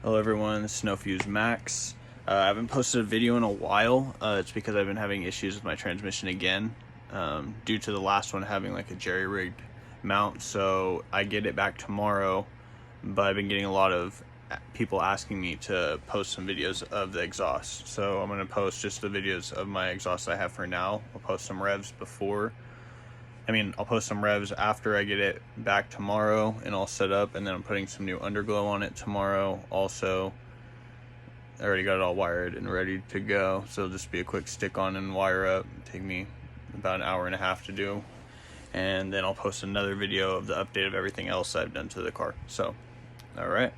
Hello everyone, this is Snowfuse Max. I haven't posted a video in a while. It's because I've been having issues with my transmission again, due to the last one having like a jerry-rigged mount. So I get it back tomorrow, but I've been getting a lot of people asking me to post some videos of the exhaust. So I'm going to post just the videos of my exhaust I have for now. I'll post some revs I'll post some revs after I get it back tomorrow and all set up, and then I'm putting some new underglow on it tomorrow also. I already got it all wired and ready to go, so it'll just be a quick stick on and wire up. Take me about an hour and a half to do, and then I'll post another video of the update of everything else I've done to the car. So, all right.